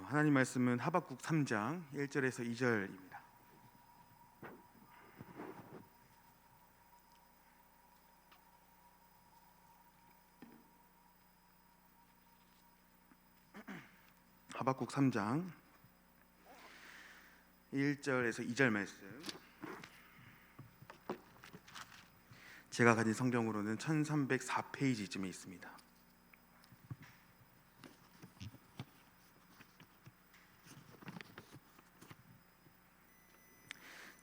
하나님 말씀은 하박국 3장 1절에서 2절입니다. 하박국 3장 1절에서 2절 말씀, 제가 가진 성경으로는 1304페이지쯤에 있습니다.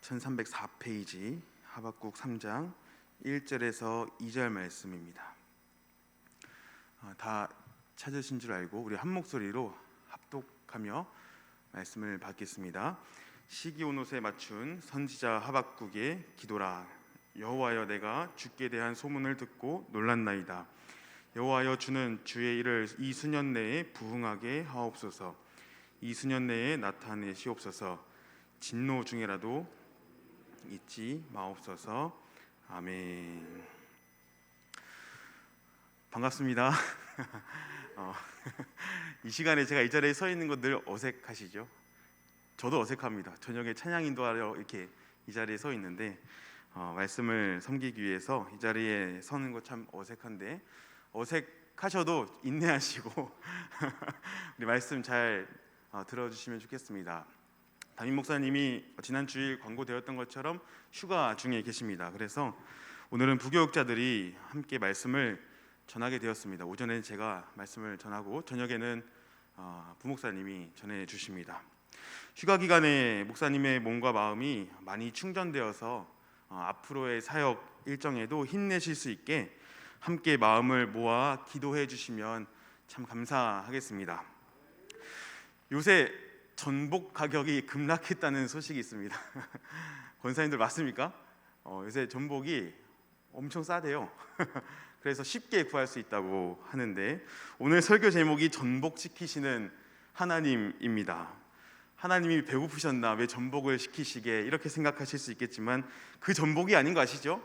(1304페이지) 하박국 3장 1절에서 2절 말씀입니다. 다 찾으신 줄 알고 우리 한 목소리로 합독하며 말씀을 받겠습니다. 시기온옷에 맞춘 선지자 하박국의 기도라. 여호와여, 내가 주께 대한 소문을 듣고 놀랐나이다. 여호와여, 주는 주의 일을 이 수년 내에 부흥하게 하옵소서. 이 수년 내에 나타내시옵소서. 진노 중에라도 잊지 마옵소서. 아멘. 반갑습니다. 이 시간에 제가 이 자리에 서 있는 거 늘 어색하시죠? 저도 어색합니다. 저녁에 찬양 인도하러 이렇게 이 자리에 서 있는데 말씀을 섬기기 위해서 이 자리에 서는 거 참 어색한데, 어색하셔도 인내하시고 우리 말씀 잘 들어주시면 좋겠습니다. 담임 목사님이 지난 주일 광고되었던 것처럼 휴가 중에 계십니다. 그래서 오늘은 부교육자들이 함께 말씀을 전하게 되었습니다. 오전에 제가 말씀을 전하고 저녁에는 부목사님이 전해주십니다. 휴가 기간에 목사님의 몸과 마음이 많이 충전되어서 앞으로의 사역 일정에도 힘내실 수 있게 함께 마음을 모아 기도해 주시면 참 감사하겠습니다. 요새 전복 가격이 급락했다는 소식이 있습니다. 권사님들 맞습니까? 요새 전복이 엄청 싸대요. 그래서 쉽게 구할 수 있다고 하는데, 오늘 설교 제목이 전복 시키시는 하나님입니다. 하나님이 배고프셨나, 왜 전복을 시키시게, 이렇게 생각하실 수 있겠지만 그 전복이 아닌 거 아시죠?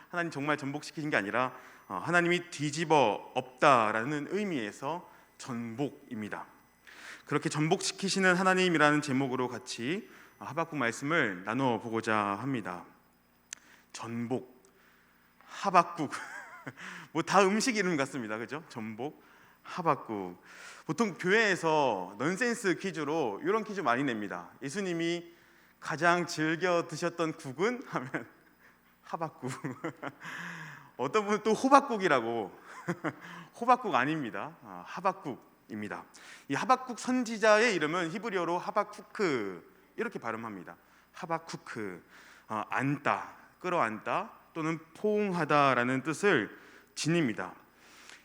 하나님 정말 전복 시키신 게 아니라 하나님이 뒤집어 엎다라는 의미에서 전복입니다. 그렇게 전복시키시는 하나님이라는 제목으로 같이 하박국 말씀을 나눠보고자 합니다. 전복, 하박국 뭐 다 음식 이름 같습니다. 그죠? 전복, 하박국. 보통 교회에서 넌센스 퀴즈로 이런 퀴즈 많이 냅니다. 예수님이 가장 즐겨 드셨던 국은? 하면 하박국. 어떤 분은 또 호박국이라고. 호박국 아닙니다. 하박국입니다. 이 하박국 선지자의 이름은 히브리어로 하박쿠크, 이렇게 발음합니다. 하박쿠크. 안다, 끌어안다 또는 포옹하다라는 뜻을 지닙니다.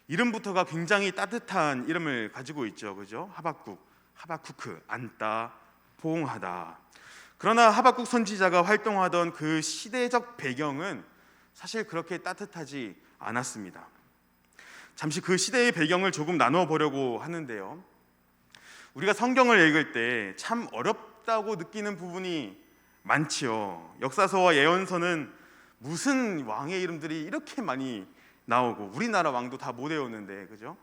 이름부터가 굉장히 따뜻한 이름을 가지고 있죠. 그죠? 하박국, 하박쿠크, 안다, 포옹하다. 그러나 하박국 선지자가 활동하던 그 시대적 배경은 사실 그렇게 따뜻하지 않았습니다. 잠시 그 시대의 배경을 조금 나눠보려고 하는데요, 우리가 성경을 읽을 때 참 어렵다고 느끼는 부분이 많지요. 역사서와 예언서는 무슨 왕의 이름들이 이렇게 많이 나오고, 우리나라 왕도 다 못 외웠는데, 그죠?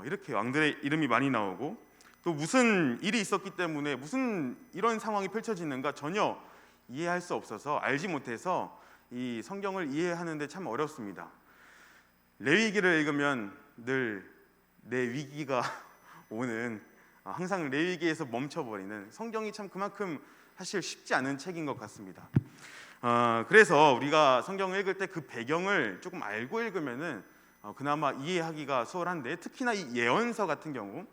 이렇게 왕들의 이름이 많이 나오고, 또 무슨 일이 있었기 때문에 무슨 이런 상황이 펼쳐지는가 전혀 이해할 수 없어서, 알지 못해서 이 성경을 이해하는데 참 어렵습니다. 레위기를 읽으면 늘 내 위기가 오는, 항상 레위기에서 멈춰버리는, 성경이 참 그만큼 사실 쉽지 않은 책인 것 같습니다. 그래서 우리가 성경을 읽을 때 그 배경을 조금 알고 읽으면은 그나마 이해하기가 수월한데, 특히나 이 예언서 같은 경우,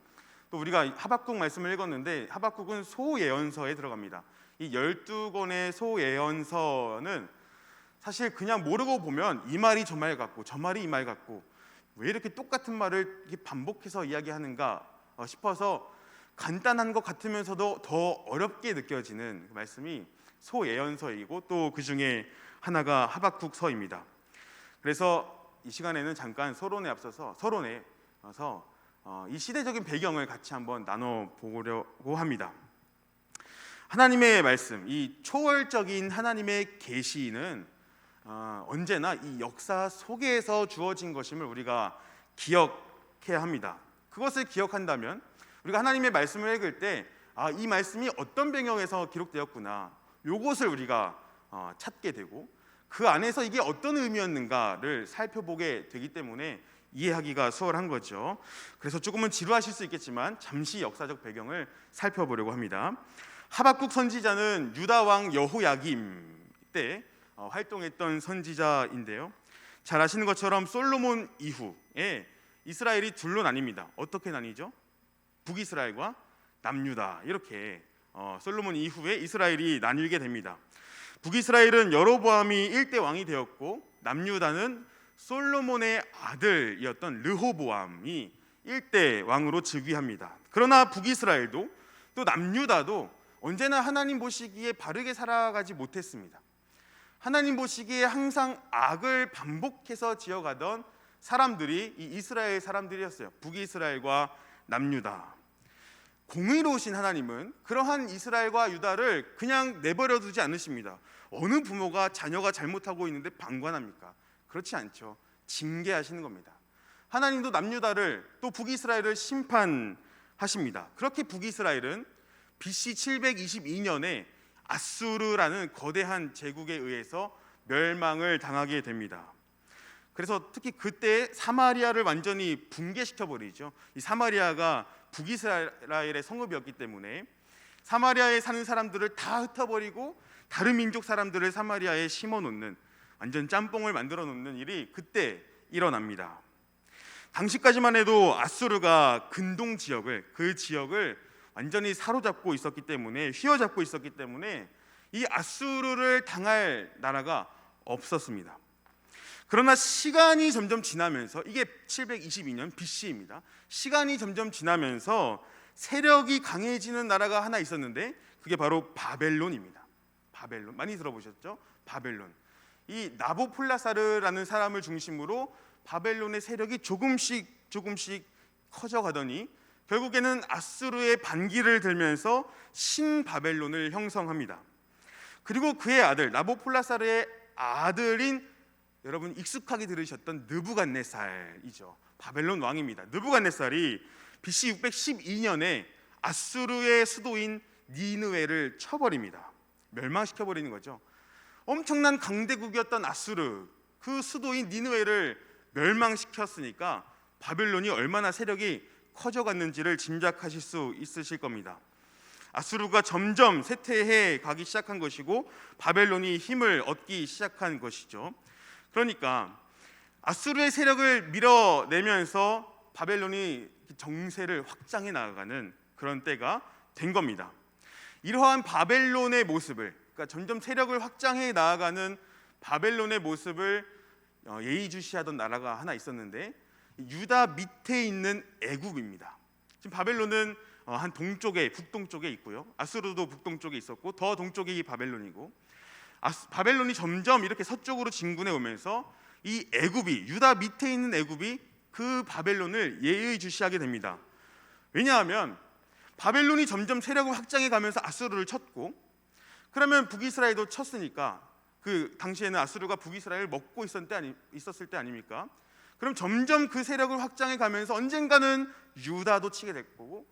또 우리가 하박국 말씀을 읽었는데 하박국은 소예언서에 들어갑니다. 이 12권의 소예언서는 사실 그냥 모르고 보면 이 말이 저 말 같고 저 말이 이 말 같고 왜 이렇게 똑같은 말을 이렇게 반복해서 이야기하는가 싶어서 간단한 것 같으면서도 더 어렵게 느껴지는 그 말씀이 소예언서이고, 또 그 중에 하나가 하박국서입니다. 그래서 이 시간에는 잠깐 서론에 앞서서 이 시대적인 배경을 같이 한번 나눠보려고 합니다. 하나님의 말씀, 이 초월적인 하나님의 계시는 언제나 이 역사 속에서 주어진 것임을 우리가 기억해야 합니다. 그것을 기억한다면 우리가 하나님의 말씀을 읽을 때 이 말씀이 어떤 배경에서 기록되었구나, 요것을 우리가 찾게 되고 그 안에서 이게 어떤 의미였는가를 살펴보게 되기 때문에 이해하기가 수월한 거죠. 그래서 조금은 지루하실 수 있겠지만 잠시 역사적 배경을 살펴보려고 합니다. 하박국 선지자는 유다 왕 여호야김 때 활동했던 선지자인데요. 잘 아시는 것처럼 솔로몬 이후에 이스라엘이 둘로 나뉩니다. 어떻게 나뉘죠? 북이스라엘과 남유다, 이렇게 솔로몬 이후에 이스라엘이 나뉘게 됩니다. 북이스라엘은 여로보암이 1대 왕이 되었고 남유다는 솔로몬의 아들이었던 르호보암이 1대 왕으로 즉위합니다. 그러나 북이스라엘도 또 남유다도 언제나 하나님 보시기에 바르게 살아가지 못했습니다. 하나님 보시기에 항상 악을 반복해서 지어가던 사람들이 이 이스라엘 사람들이었어요. 북이스라엘과 남유다. 공의로우신 하나님은 그러한 이스라엘과 유다를 그냥 내버려 두지 않으십니다. 어느 부모가 자녀가 잘못하고 있는데 방관합니까? 그렇지 않죠. 징계하시는 겁니다. 하나님도 남유다를 또 북이스라엘을 심판하십니다. 그렇게 북이스라엘은 BC 722년에 아수르라는 거대한 제국에 의해서 멸망을 당하게 됩니다. 그래서 특히 그때 사마리아를 완전히 붕괴시켜 버리죠. 이 사마리아가 북이스라엘의 성읍이었기 때문에 사마리아에 사는 사람들을 다 흩어버리고 다른 민족 사람들을 사마리아에 심어놓는, 완전 짬뽕을 만들어 놓는 일이 그때 일어납니다. 당시까지만 해도 아수르가 근동 지역을, 그 지역을 완전히 사로잡고 있었기 때문에, 휘어잡고 있었기 때문에 이 아수르를 당할 나라가 없었습니다. 그러나 시간이 점점 지나면서, 이게 722년 BC입니다. 시간이 점점 지나면서 세력이 강해지는 나라가 하나 있었는데 그게 바로 바벨론입니다. 바벨론, 많이 들어보셨죠? 바벨론. 이 나보폴라사르라는 사람을 중심으로 바벨론의 세력이 조금씩 커져가더니 결국에는 아수르의 반기를 들면서 신바벨론을 형성합니다. 그리고 그의 아들, 나보폴라사르의 아들인, 여러분 익숙하게 들으셨던 느부갓네살이죠. 바벨론 왕입니다. 느부갓네살이 BC 612년에 아수르의 수도인 니느웨를 쳐버립니다. 멸망시켜버리는 거죠. 엄청난 강대국이었던 아수르, 그 수도인 니느웨를 멸망시켰으니까 바벨론이 얼마나 세력이 커져갔는지를 짐작하실 수 있으실 겁니다. 아수르가 점점 쇠퇴해 가기 시작한 것이고 바벨론이 힘을 얻기 시작한 것이죠. 그러니까 아수르의 세력을 밀어내면서 바벨론이 정세를 확장해 나가는 그런 때가 된 겁니다. 이러한 바벨론의 모습을, 그러니까 점점 세력을 확장해 나아가는 바벨론의 모습을 예의주시하던 나라가 하나 있었는데 유다 밑에 있는 애굽입니다. 지금 바벨론은 한 동쪽에, 북동쪽에 있고요. 아수르도 북동쪽에 있었고 더 동쪽이 이 바벨론이고, 바벨론이 점점 이렇게 서쪽으로 진군해 오면서 이 애굽이, 유다 밑에 있는 애굽이 그 바벨론을 예의주시하게 됩니다. 왜냐하면 바벨론이 점점 세력을 확장해 가면서 아수르를 쳤고, 그러면 북이스라엘도 쳤으니까, 그 당시에는 아수르가 북이스라엘을 먹고 있었을 때 아닙니까? 그럼 점점 그 세력을 확장해 가면서 언젠가는 유다도 치게 될 거고,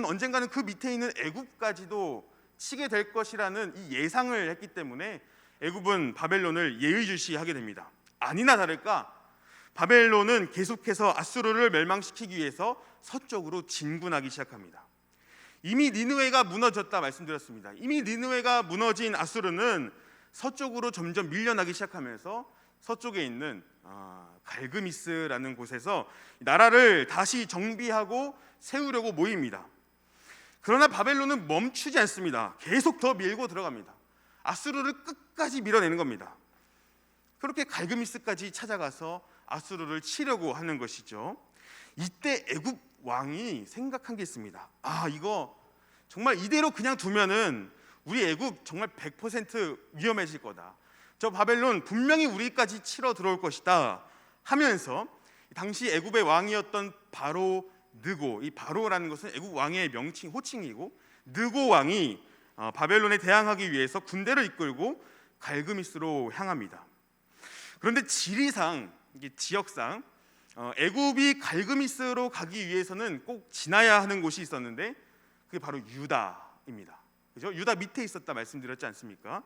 언젠가는 그 밑에 있는 애굽까지도 치게 될 것이라는 이 예상을 했기 때문에 애굽은 바벨론을 예의주시하게 됩니다. 아니나 다를까 바벨론은 계속해서 아수르를 멸망시키기 위해서 서쪽으로 진군하기 시작합니다. 이미 니느웨가 무너졌다 말씀드렸습니다. 이미 니느웨가 무너진 아수르는 서쪽으로 점점 밀려나기 시작하면서 서쪽에 있는 갈그미스라는 곳에서 나라를 다시 정비하고 세우려고 모입니다. 그러나 바벨론은 멈추지 않습니다. 계속 더 밀고 들어갑니다. 아수르를 끝까지 밀어내는 겁니다. 그렇게 갈그미스까지 찾아가서 아수르를 치려고 하는 것이죠. 이때 애굽 왕이 생각한 게 있습니다. 이거 정말 이대로 그냥 두면은 우리 애굽 정말 100% 위험해질 거다. 저 바벨론 분명히 우리까지 치러 들어올 것이다 하면서, 당시 애굽의 왕이었던 바로 느고, 이 바로라는 것은 애굽 왕의 명칭, 호칭이고, 느고 왕이 바벨론에 대항하기 위해서 군대를 이끌고 갈그미스로 향합니다. 그런데 지리상, 이게 지역상 애굽이 갈그미스로 가기 위해서는 꼭 지나야 하는 곳이 있었는데 그게 바로 유다입니다. 그죠? 유다 밑에 있었다 말씀드렸지 않습니까?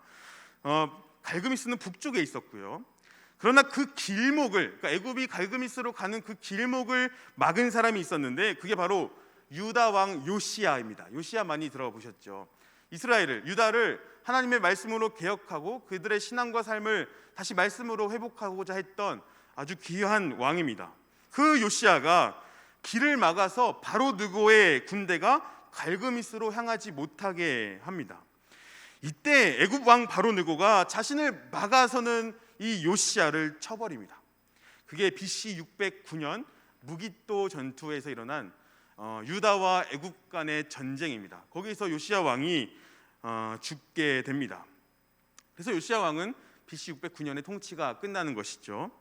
갈그미스는 북쪽에 있었고요. 그러나 그 길목을, 그러니까 애굽이 갈그미스로 가는 그 길목을 막은 사람이 있었는데 그게 바로 유다 왕 요시야입니다. 요시야 많이 들어보셨죠? 이스라엘을, 유다를 하나님의 말씀으로 개혁하고 그들의 신앙과 삶을 다시 말씀으로 회복하고자 했던 아주 귀한 왕입니다. 그 요시야가 길을 막아서 바로 느고의 군대가 갈그미스로 향하지 못하게 합니다. 이때 애굽 왕 바로 느고가 자신을 막아서는 이 요시야를 쳐버립니다. 그게 BC 609년 무깃도 전투에서 일어난 유다와 애굽 간의 전쟁입니다. 거기서 요시야 왕이 죽게 됩니다. 그래서 요시야 왕은 BC 609년의 통치가 끝나는 것이죠.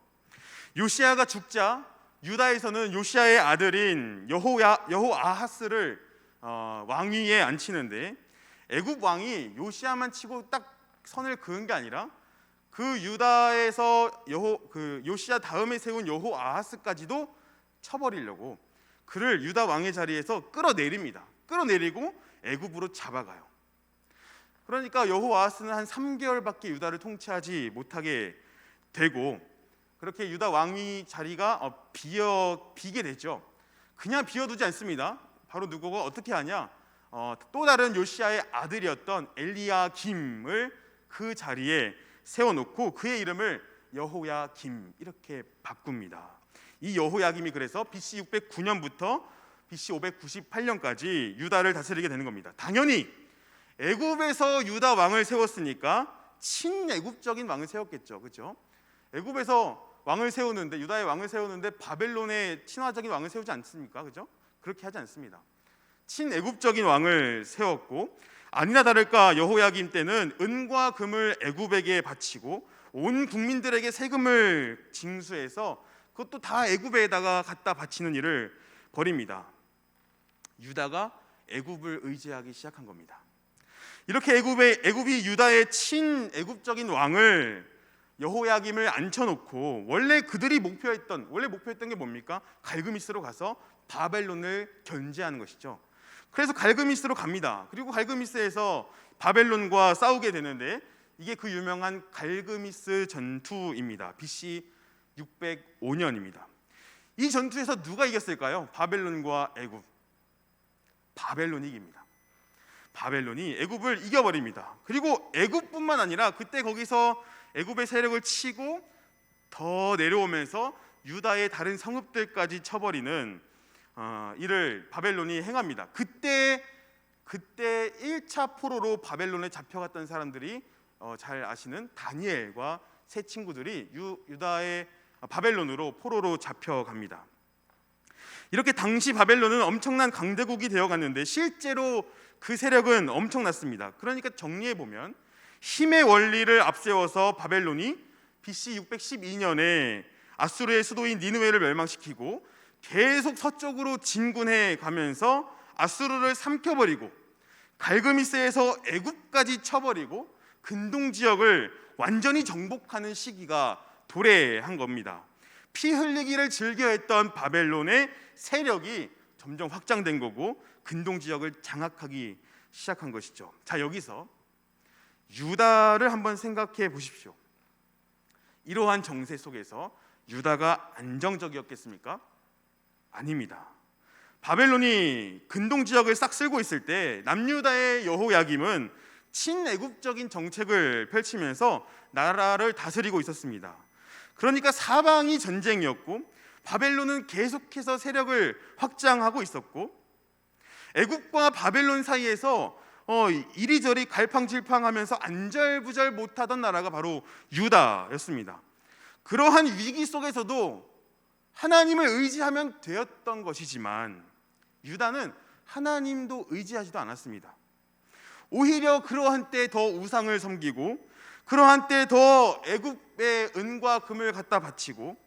요시야가 죽자 유다에서는 요시야의 아들인 여호아하스를 왕위에 앉히는데 애굽 왕이 요시야만 치고 딱 선을 그은 게 아니라 그 유다에서 요시야 다음에 세운 여호아하스까지도 쳐버리려고 그를 유다 왕의 자리에서 끌어내립니다. 끌어내리고 애굽으로 잡아가요. 그러니까 여호아하스는 한 3개월밖에 유다를 통치하지 못하게 되고 그렇게 유다 왕위 자리가 비게 되죠. 그냥 비워두지 않습니다. 바로 누구가 어떻게 하냐? 또 다른 요시야의 아들이었던 엘리야김을 그 자리에 세워놓고 그의 이름을 여호야김 이렇게 바꿉니다. 이 여호야김이 그래서 BC 609년부터 BC 598년까지 유다를 다스리게 되는 겁니다. 당연히 애굽에서 유다 왕을 세웠으니까 친애굽적인 왕을 세웠겠죠. 그렇죠? 애굽에서 왕을 세우는데 유다의 왕을 세우는데 바벨론의 친화적인 왕을 세우지 않습니까? 그죠? 그렇게 하지 않습니다. 친애굽적인 왕을 세웠고 아니나 다를까 여호야김 때는 은과 금을 애굽에게 바치고 온 국민들에게 세금을 징수해서 그것도 다 애굽에다가 갖다 바치는 일을 벌입니다. 유다가 애굽을 의지하기 시작한 겁니다. 이렇게 애굽이 유다의 친애굽적인 왕을 여호야김을 앉혀놓고 원래 목표했던 게 뭡니까? 갈그미스로 가서 바벨론을 견제하는 것이죠. 그래서 갈그미스로 갑니다. 그리고 갈그미스에서 바벨론과 싸우게 되는데 이게 그 유명한 갈그미스 전투입니다. BC 605년입니다. 이 전투에서 누가 이겼을까요? 바벨론과 애굽. 바벨론이 이깁니다. 바벨론이 애굽을 이겨버립니다. 그리고 애굽뿐만 아니라 그때 거기서 애굽의 세력을 치고 더 내려오면서 유다의 다른 성읍들까지 쳐버리는 이를 바벨론이 행합니다. 그때 1차 포로로 바벨론에 잡혀갔던 사람들이 잘 아시는 다니엘과 세 친구들이 유다의 바벨론으로 포로로 잡혀갑니다. 이렇게 당시 바벨론은 엄청난 강대국이 되어갔는데 실제로 그 세력은 엄청났습니다. 그러니까 정리해보면 힘의 원리를 앞세워서 바벨론이 BC 612년에 아수르의 수도인 니느웨를 멸망시키고 계속 서쪽으로 진군해 가면서 아수르를 삼켜버리고 갈그미스에서 애굽까지 쳐버리고 근동 지역을 완전히 정복하는 시기가 도래한 겁니다. 피 흘리기를 즐겨했던 바벨론의 세력이 점점 확장된 거고 근동 지역을 장악하기 시작한 것이죠. 자, 여기서 유다를 한번 생각해 보십시오. 이러한 정세 속에서 유다가 안정적이었겠습니까? 아닙니다. 바벨론이 근동 지역을 싹 쓸고 있을 때 남유다의 여호야김은 친애굽적인 정책을 펼치면서 나라를 다스리고 있었습니다. 그러니까 사방이 전쟁이었고 바벨론은 계속해서 세력을 확장하고 있었고 애굽과 바벨론 사이에서 이리저리 갈팡질팡하면서 안절부절 못하던 나라가 바로 유다였습니다. 그러한 위기 속에서도 하나님을 의지하면 되었던 것이지만 유다는 하나님도 의지하지도 않았습니다. 오히려 그러한 때 더 우상을 섬기고 그러한 때 더 애굽의 은과 금을 갖다 바치고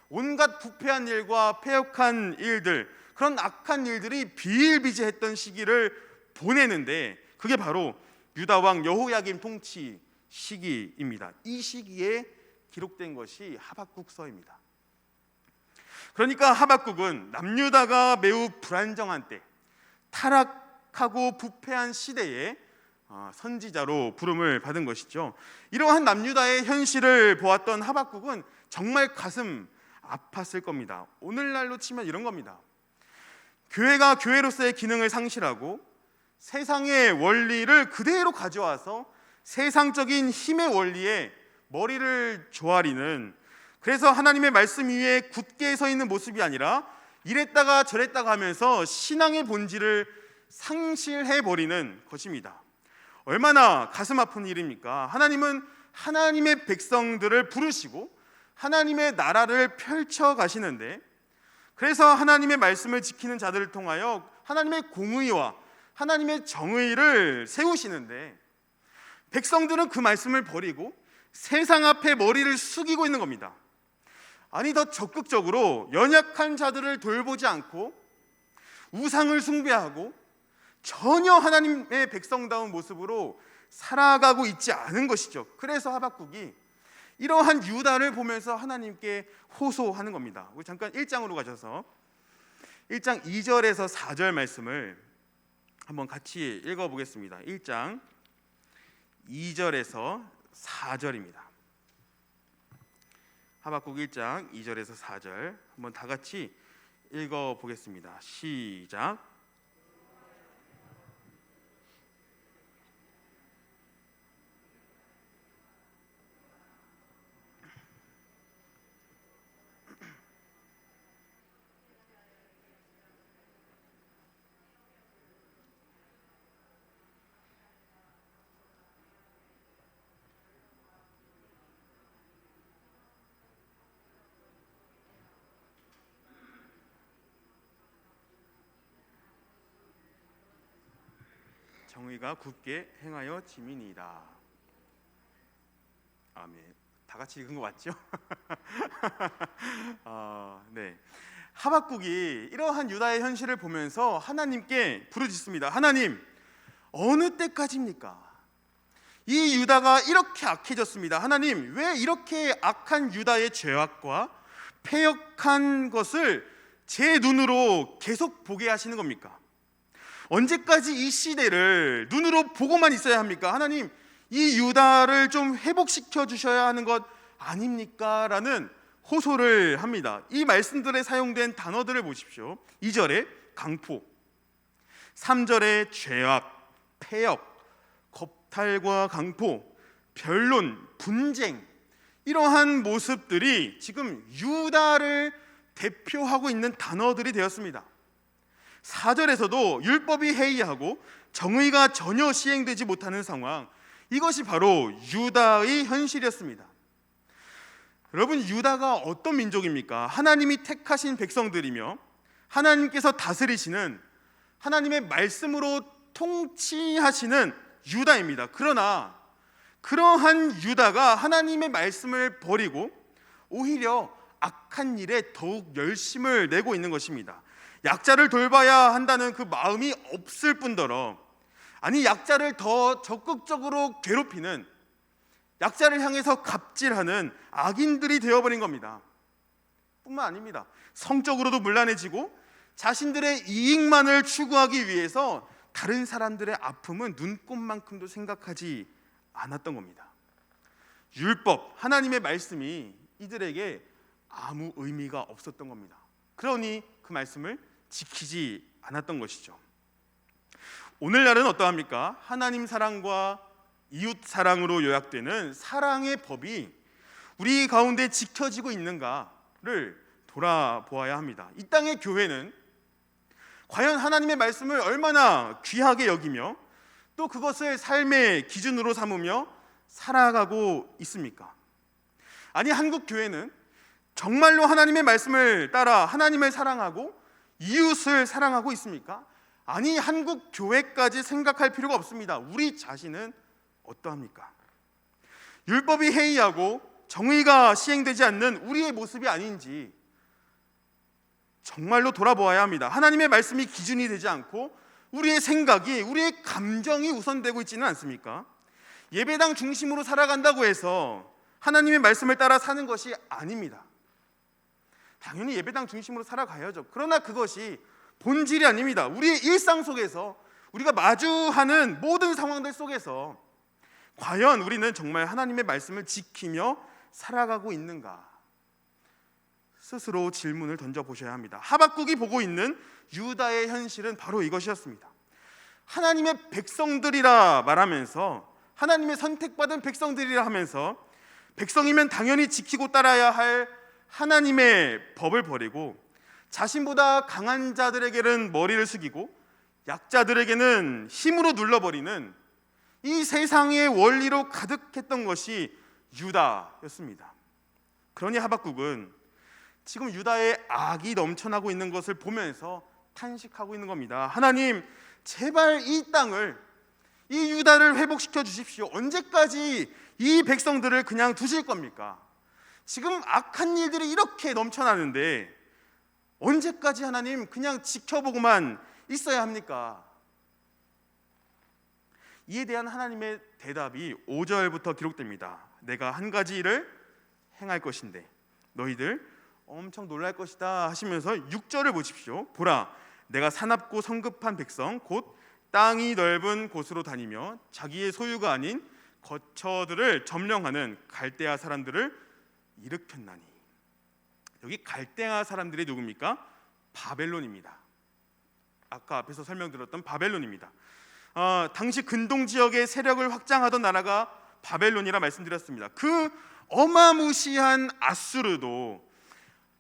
온갖 부패한 일과 패역한 일들, 그런 악한 일들이 비일비재했던 시기를 보내는데 그게 바로 유다 왕 여호야김 통치 시기입니다. 이 시기에 기록된 것이 하박국서입니다. 그러니까 하박국은 남유다가 매우 불안정한 때, 타락하고 부패한 시대에 선지자로 부름을 받은 것이죠. 이러한 남유다의 현실을 보았던 하박국은 정말 가슴 아팠을 겁니다. 오늘날로 치면 이런 겁니다. 교회가 교회로서의 기능을 상실하고 세상의 원리를 그대로 가져와서 세상적인 힘의 원리에 머리를 조아리는, 그래서 하나님의 말씀 위에 굳게 서 있는 모습이 아니라 이랬다가 저랬다가 하면서 신앙의 본질을 상실해버리는 것입니다. 얼마나 가슴 아픈 일입니까? 하나님은 하나님의 백성들을 부르시고 하나님의 나라를 펼쳐 가시는데, 그래서 하나님의 말씀을 지키는 자들을 통하여 하나님의 공의와 하나님의 정의를 세우시는데, 백성들은 그 말씀을 버리고 세상 앞에 머리를 숙이고 있는 겁니다. 아니, 더 적극적으로 연약한 자들을 돌보지 않고 우상을 숭배하고 전혀 하나님의 백성다운 모습으로 살아가고 있지 않은 것이죠. 그래서 하박국이 이러한 유다를 보면서 하나님께 호소하는 겁니다. 우리 잠깐 1장으로 가셔서 1장 2절에서 4절 말씀을 한번 같이 읽어보겠습니다. 1장 2절에서 4절입니다. 하박국 1장 2절에서 4절 한번 다 같이 읽어보겠습니다. 시작. 정의가 굳게 행하여 지민이다. 아멘. 다 같이 읽은 거 맞죠? 네. 하박국이 이러한 유다의 현실을 보면서 하나님께 부르짖습니다. 하나님, 어느 때까지입니까? 이 유다가 이렇게 악해졌습니다. 하나님, 왜 이렇게 악한 유다의 죄악과 패역한 것을 제 눈으로 계속 보게 하시는 겁니까? 언제까지 이 시대를 눈으로 보고만 있어야 합니까? 하나님, 이 유다를 좀 회복시켜 주셔야 하는 것 아닙니까? 라는 호소를 합니다. 이 말씀들에 사용된 단어들을 보십시오. 2절에 강포, 3절에 죄악, 패역, 겁탈과 강포, 변론, 분쟁, 이러한 모습들이 지금 유다를 대표하고 있는 단어들이 되었습니다. 4절에서도 율법이 해이하고 정의가 전혀 시행되지 못하는 상황, 이것이 바로 유다의 현실이었습니다. 여러분, 유다가 어떤 민족입니까? 하나님이 택하신 백성들이며 하나님께서 다스리시는 하나님의 말씀으로 통치하시는 유다입니다. 그러나 그러한 유다가 하나님의 말씀을 버리고 오히려 악한 일에 더욱 열심을 내고 있는 것입니다. 약자를 돌봐야 한다는 그 마음이 없을 뿐더러, 아니, 약자를 더 적극적으로 괴롭히는, 약자를 향해서 갑질하는 악인들이 되어버린 겁니다. 뿐만 아닙니다. 성적으로도 문란해지고 자신들의 이익만을 추구하기 위해서 다른 사람들의 아픔은 눈꼽만큼도 생각하지 않았던 겁니다. 율법, 하나님의 말씀이 이들에게 아무 의미가 없었던 겁니다. 그러니 그 말씀을 지키지 않았던 것이죠. 오늘날은 어떠합니까? 하나님 사랑과 이웃 사랑으로 요약되는 사랑의 법이 우리 가운데 지켜지고 있는가를 돌아보아야 합니다. 이 땅의 교회는 과연 하나님의 말씀을 얼마나 귀하게 여기며 또 그것을 삶의 기준으로 삼으며 살아가고 있습니까? 아니, 한국 교회는 정말로 하나님의 말씀을 따라 하나님을 사랑하고 이웃을 사랑하고 있습니까? 아니, 한국 교회까지 생각할 필요가 없습니다. 우리 자신은 어떠합니까? 율법이 해이하고 정의가 시행되지 않는 우리의 모습이 아닌지 정말로 돌아보아야 합니다. 하나님의 말씀이 기준이 되지 않고 우리의 생각이, 우리의 감정이 우선되고 있지는 않습니까? 예배당 중심으로 살아간다고 해서 하나님의 말씀을 따라 사는 것이 아닙니다. 당연히 예배당 중심으로 살아가야죠. 그러나 그것이 본질이 아닙니다. 우리의 일상 속에서 우리가 마주하는 모든 상황들 속에서 과연 우리는 정말 하나님의 말씀을 지키며 살아가고 있는가? 스스로 질문을 던져보셔야 합니다. 하박국이 보고 있는 유다의 현실은 바로 이것이었습니다. 하나님의 백성들이라 말하면서, 하나님의 선택받은 백성들이라 하면서 백성이면 당연히 지키고 따라야 할 하나님의 법을 버리고 자신보다 강한 자들에게는 머리를 숙이고 약자들에게는 힘으로 눌러버리는 이 세상의 원리로 가득했던 것이 유다였습니다. 그러니 하박국은 지금 유다의 악이 넘쳐나고 있는 것을 보면서 탄식하고 있는 겁니다. 하나님, 제발 이 땅을, 이 유다를 회복시켜 주십시오. 언제까지 이 백성들을 그냥 두실 겁니까? 지금 악한 일들이 이렇게 넘쳐나는데 언제까지 하나님 그냥 지켜보고만 있어야 합니까? 이에 대한 하나님의 대답이 5절부터 기록됩니다. 내가 한 가지 일을 행할 것인데 너희들 엄청 놀랄 것이다 하시면서 6절을 보십시오. 보라, 내가 사납고 성급한 백성 곧 땅이 넓은 곳으로 다니며 자기의 소유가 아닌 거처들을 점령하는 갈대아 사람들을 일으켰나니. 여기 갈대아 사람들이 누굽니까? 바벨론입니다. 아까 앞에서 설명드렸던 바벨론입니다. 당시 근동 지역의 세력을 확장하던 나라가 바벨론이라 말씀드렸습니다. 그 어마무시한 아수르도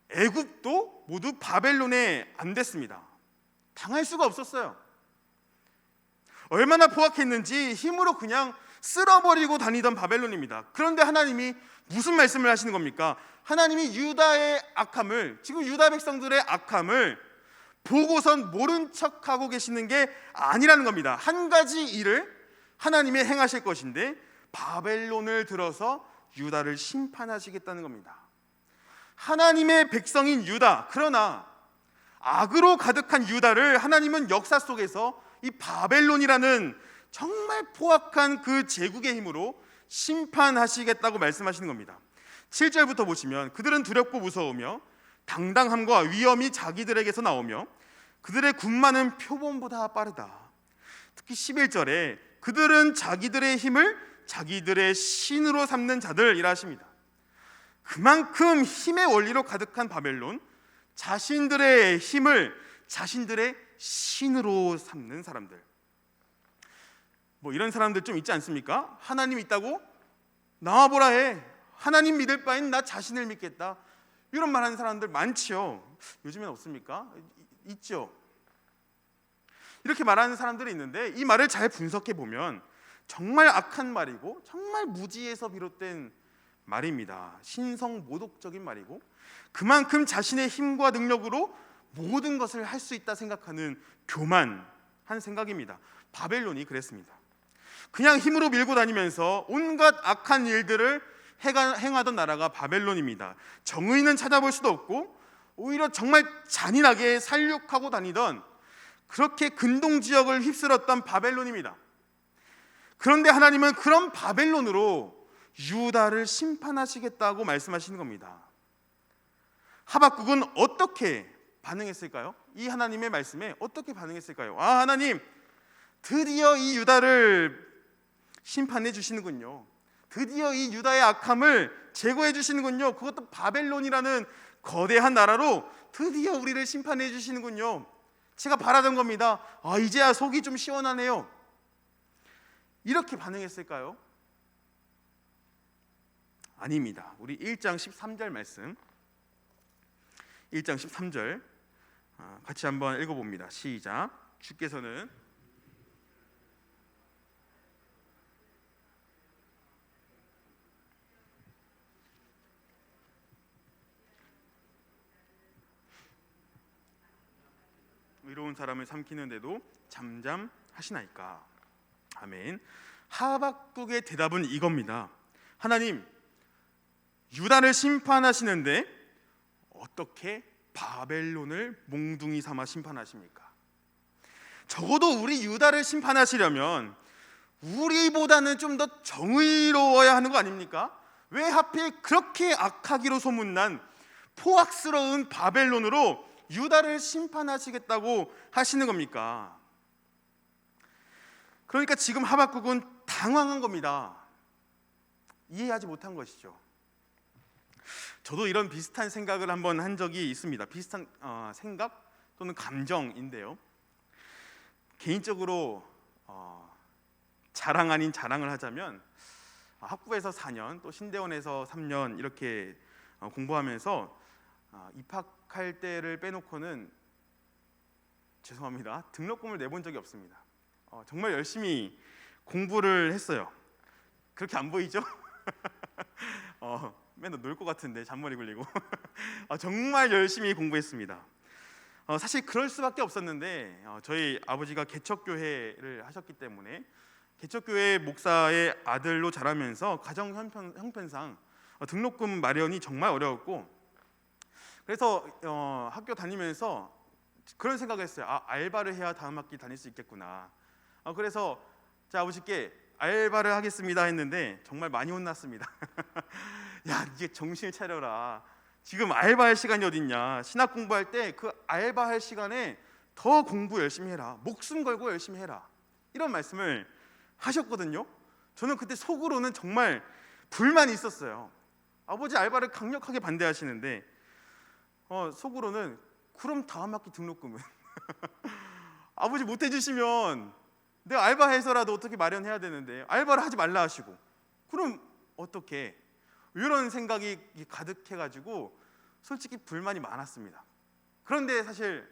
애굽도 모두 바벨론에 안 됐습니다. 당할 수가 없었어요. 얼마나 포악했는지 힘으로 그냥 쓸어버리고 다니던 바벨론입니다. 그런데 하나님이 무슨 말씀을 하시는 겁니까? 하나님이 유다의 악함을, 지금 유다 백성들의 악함을 보고선 모른 척하고 계시는 게 아니라는 겁니다. 한 가지 일을 하나님이 행하실 것인데 바벨론을 들어서 유다를 심판하시겠다는 겁니다. 하나님의 백성인 유다, 그러나 악으로 가득한 유다를 하나님은 역사 속에서 이 바벨론이라는 정말 포악한 그 제국의 힘으로 심판하시겠다고 말씀하시는 겁니다. 7절부터 보시면 그들은 두렵고 무서우며 당당함과 위엄이 자기들에게서 나오며 그들의 군마는 표범보다 빠르다. 특히 11절에 그들은 자기들의 힘을 자기들의 신으로 삼는 자들이라 하십니다. 그만큼 힘의 원리로 가득한 바벨론, 자신들의 힘을 자신들의 신으로 삼는 사람들. 뭐 이런 사람들 좀 있지 않습니까? 하나님 있다고? 나와보라 해. 하나님 믿을 바엔 나 자신을 믿겠다. 이런 말하는 사람들 많지요. 요즘엔 없습니까? 있죠. 이렇게 말하는 사람들이 있는데 이 말을 잘 분석해 보면 정말 악한 말이고 정말 무지에서 비롯된 말입니다. 신성모독적인 말이고 그만큼 자신의 힘과 능력으로 모든 것을 할 수 있다 생각하는 교만한 생각입니다. 바벨론이 그랬습니다. 그냥 힘으로 밀고 다니면서 온갖 악한 일들을 행하던 나라가 바벨론입니다. 정의는 찾아볼 수도 없고 오히려 정말 잔인하게 살육하고 다니던 그렇게 근동 지역을 휩쓸었던 바벨론입니다. 그런데 하나님은 그런 바벨론으로 유다를 심판하시겠다고 말씀하시는 겁니다. 하박국은 어떻게 반응했을까요? 이 하나님의 말씀에 어떻게 반응했을까요? 하나님, 드디어 이 유다를 심판해 주시는군요. 드디어 이 유다의 악함을 제거해 주시는군요. 그것도 바벨론이라는 거대한 나라로 드디어 우리를 심판해 주시는군요. 제가 바라던 겁니다. 이제야 속이 좀 시원하네요. 이렇게 반응했을까요? 아닙니다. 우리 1장 13절 말씀, 1장 13절 같이 한번 읽어봅니다. 시작. 주께서는 의로운 사람을 삼키는데도 잠잠하시나이까. 아멘. 하박국의 대답은 이겁니다. 하나님, 유다를 심판하시는데 어떻게 바벨론을 몽둥이 삼아 심판하십니까? 적어도 우리 유다를 심판하시려면 우리보다는 좀 더 정의로워야 하는 거 아닙니까? 왜 하필 그렇게 악하기로 소문난 포악스러운 바벨론으로 유다를 심판하시겠다고 하시는 겁니까? 그러니까 지금 하박국은 당황한 겁니다. 이해하지 못한 것이죠. 저도 이런 비슷한 생각을 한번 한 적이 있습니다. 비슷한 생각 또는 감정인데요. 개인적으로 자랑 아닌 자랑을 하자면 학부에서 4년 또 신대원에서 3년 이렇게 공부하면서 입학할 때를 빼놓고는 죄송합니다. 등록금을 내본 적이 없습니다. 정말 열심히 공부를 했어요. 그렇게 안 보이죠? 맨날 놀 것 같은데 잔머리 굴리고 정말 열심히 공부했습니다. 사실 그럴 수밖에 없었는데 저희 아버지가 개척교회를 하셨기 때문에 개척교회 목사의 아들로 자라면서 가정 형편상 등록금 마련이 정말 어려웠고, 그래서 학교 다니면서 그런 생각을 했어요. 알바를 해야 다음 학기 다닐 수 있겠구나. 그래서 제 아버지께 알바를 하겠습니다 했는데 정말 많이 혼났습니다. 야, 이제 정신을 차려라. 지금 알바할 시간이 어딨냐. 신학 공부할 때 그 알바할 시간에 더 공부 열심히 해라. 목숨 걸고 열심히 해라. 이런 말씀을 하셨거든요. 저는 그때 속으로는 정말 불만이 있었어요. 아버지 알바를 강력하게 반대하시는데 속으로는 그럼 다음 학기 등록금은 아버지 못 해주시면 내가 알바해서라도 어떻게 마련해야 되는데 알바를 하지 말라 하시고 그럼 어떻게, 이런 생각이 가득해가지고 솔직히 불만이 많았습니다. 그런데 사실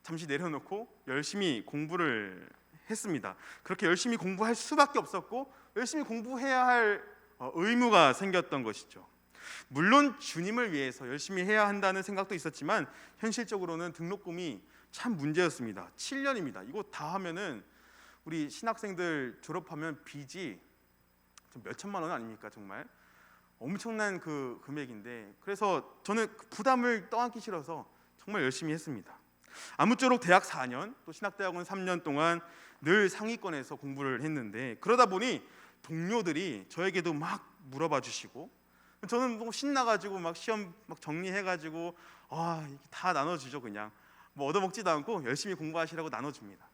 잠시 내려놓고 열심히 공부를 했습니다. 그렇게 열심히 공부할 수밖에 없었고 열심히 공부해야 할 의무가 생겼던 것이죠. 물론 주님을 위해서 열심히 해야 한다는 생각도 있었지만 현실적으로는 등록금이 참 문제였습니다. 7년입니다. 이거 다 하면은 우리 신학생들 졸업하면 빚이 몇 천만 원 아닙니까? 정말 엄청난 그 금액인데, 그래서 저는 그 부담을 떠안기 싫어서 정말 열심히 했습니다. 아무쪼록 대학 4년 또 신학대학원 3년 동안 늘 상위권에서 공부를 했는데, 그러다 보니 동료들이 저에게도 막 물어봐 주시고 저는 너무 신나가지고 막 시험 막 정리해가지고 다 나눠주죠. 그냥 뭐 얻어먹지도 않고 열심히 공부하시라고 나눠줍니다.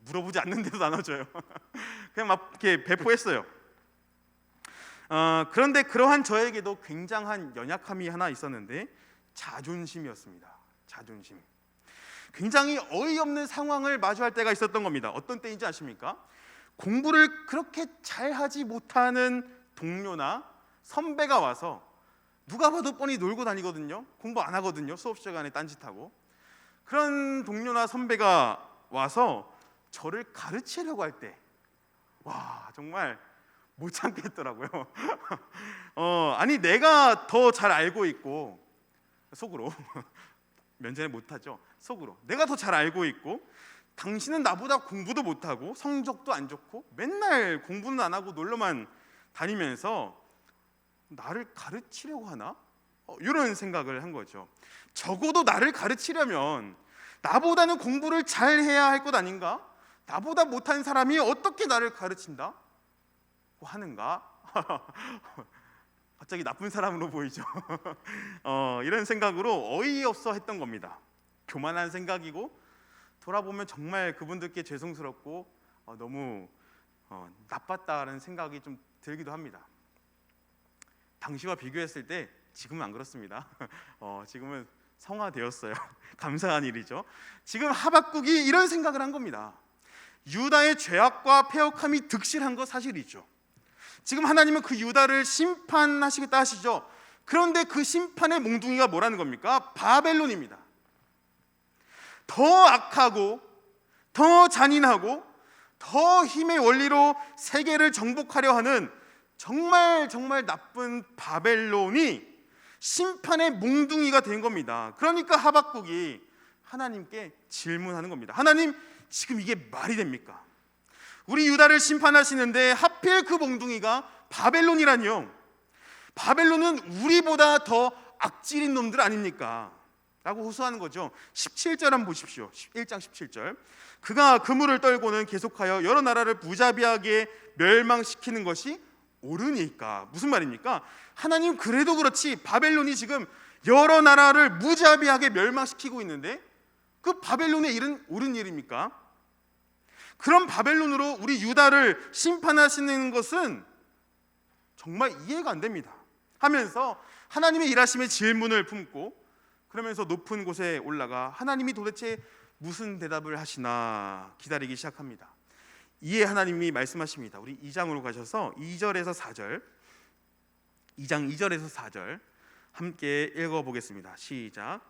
물어보지 않는데도 나눠줘요. 그냥 막 이렇게 배포했어요. 그런데 그러한 저에게도 굉장한 연약함이 하나 있었는데 자존심이었습니다. 자존심. 굉장히 어이없는 상황을 마주할 때가 있었던 겁니다. 어떤 때인지 아십니까? 공부를 그렇게 잘하지 못하는 동료나 선배가 와서 누가 봐도 뻔히 놀고 다니거든요. 공부 안 하거든요. 수업 시간에 딴짓하고. 그런 동료나 선배가 와서 저를 가르치려고 할 때 정말 못 참겠더라고요. 아니 내가 더 잘 알고 있고, 속으로 면전에 못하죠. 속으로 내가 더 잘 알고 있고 당신은 나보다 공부도 못하고 성적도 안 좋고 맨날 공부는 안 하고 놀러만 다니면서 나를 가르치려고 하나? 이런 생각을 한 거죠. 적어도 나를 가르치려면 나보다는 공부를 잘해야 할 것 아닌가? 나보다 못한 사람이 어떻게 나를 가르친다? 하는가? 갑자기 나쁜 사람으로 보이죠. 이런 생각으로 어이없어 했던 겁니다. 교만한 생각이고 돌아보면 정말 그분들께 죄송스럽고 너무 나빴다는 생각이 좀 들기도 합니다. 당시와 비교했을 때 지금은 안 그렇습니다. 지금은 성화되었어요. 감사한 일이죠. 지금 하박국이 이런 생각을 한 겁니다. 유다의 죄악과 패역함이 득실한 거 사실이죠. 지금 하나님은 그 유다를 심판하시겠다 하시죠. 그런데 그 심판의 몽둥이가 뭐라는 겁니까? 바벨론입니다. 더 악하고 더 잔인하고 더 힘의 원리로 세계를 정복하려 하는 정말 나쁜 바벨론이 심판의 몽둥이가 된 겁니다. 그러니까 하박국이 하나님께 질문하는 겁니다. 하나님, 지금 이게 말이 됩니까? 우리 유다를 심판하시는데 하필 그 몽둥이가 바벨론이라니요. 바벨론은 우리보다 더 악질인 놈들 아닙니까? 라고 호소하는 거죠. 17절 한번 보십시오. 1장 17절. 그가 그물을 떨고는 계속하여 여러 나라를 무자비하게 멸망시키는 것이 옳으니까. 무슨 말입니까? 하나님 그래도 그렇지 바벨론이 지금 여러 나라를 무자비하게 멸망시키고 있는데 그 바벨론의 일은 옳은 일입니까? 그런 바벨론으로 우리 유다를 심판하시는 것은 정말 이해가 안 됩니다 하면서 하나님의 일하심에 질문을 품고 그러면서 높은 곳에 올라가 하나님이 도대체 무슨 대답을 하시나 기다리기 시작합니다. 이에 하나님이 말씀하십니다. 우리 2장으로 가셔서 2절에서 4절 2장 2절에서 4절 함께 읽어보겠습니다. 시작.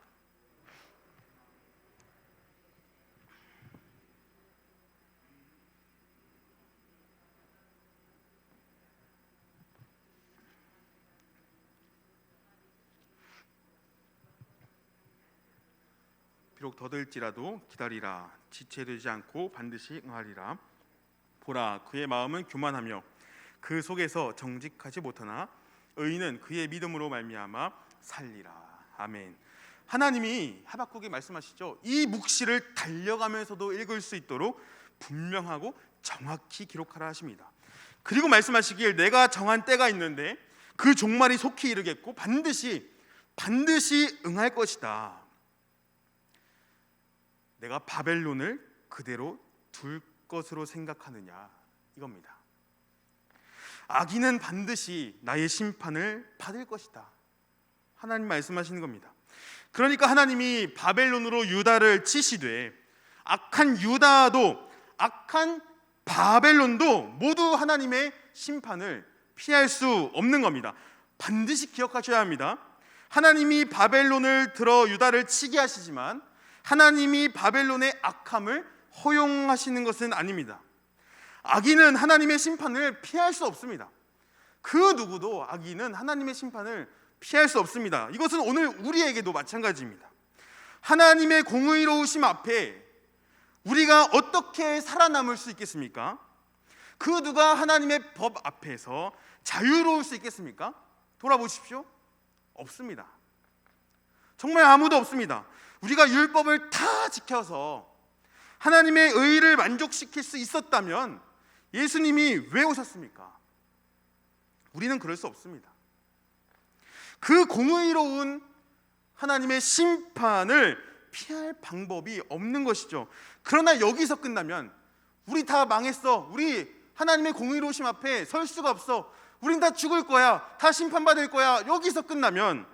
비록 더딜지라도 기다리라. 지체되지 않고 반드시 응하리라. 보라, 그의 마음은 교만하며 그 속에서 정직하지 못하나 의인은 그의 믿음으로 말미암아 살리라. 아멘. 하나님이 하박국에 말씀하시죠. 이 묵시를 달려가면서도 읽을 수 있도록 분명하고 정확히 기록하라 하십니다. 그리고 말씀하시길 내가 정한 때가 있는데 그 종말이 속히 이르겠고 반드시 응할 것이다. 내가 바벨론을 그대로 둘 것으로 생각하느냐 이겁니다. 악인은 반드시 나의 심판을 받을 것이다. 하나님 말씀하시는 겁니다. 그러니까 하나님이 바벨론으로 유다를 치시되 악한 유다도 악한 바벨론도 모두 하나님의 심판을 피할 수 없는 겁니다. 반드시 기억하셔야 합니다. 하나님이 바벨론을 들어 유다를 치게 하시지만 하나님이 바벨론의 악함을 허용하시는 것은 아닙니다. 악인은 하나님의 심판을 피할 수 없습니다. 그 누구도 악인은 하나님의 심판을 피할 수 없습니다. 이것은 오늘 우리에게도 마찬가지입니다. 하나님의 공의로우심 앞에 우리가 어떻게 살아남을 수 있겠습니까? 그 누가 하나님의 법 앞에서 자유로울 수 있겠습니까? 돌아보십시오. 없습니다. 정말 아무도 없습니다. 우리가 율법을 다 지켜서 하나님의 의를 만족시킬 수 있었다면 예수님이 왜 오셨습니까? 우리는 그럴 수 없습니다. 그 공의로운 하나님의 심판을 피할 방법이 없는 것이죠. 그러나 여기서 끝나면 우리 다 망했어. 우리 하나님의 공의로우심 앞에 설 수가 없어. 우린 다 죽을 거야. 다 심판받을 거야. 여기서 끝나면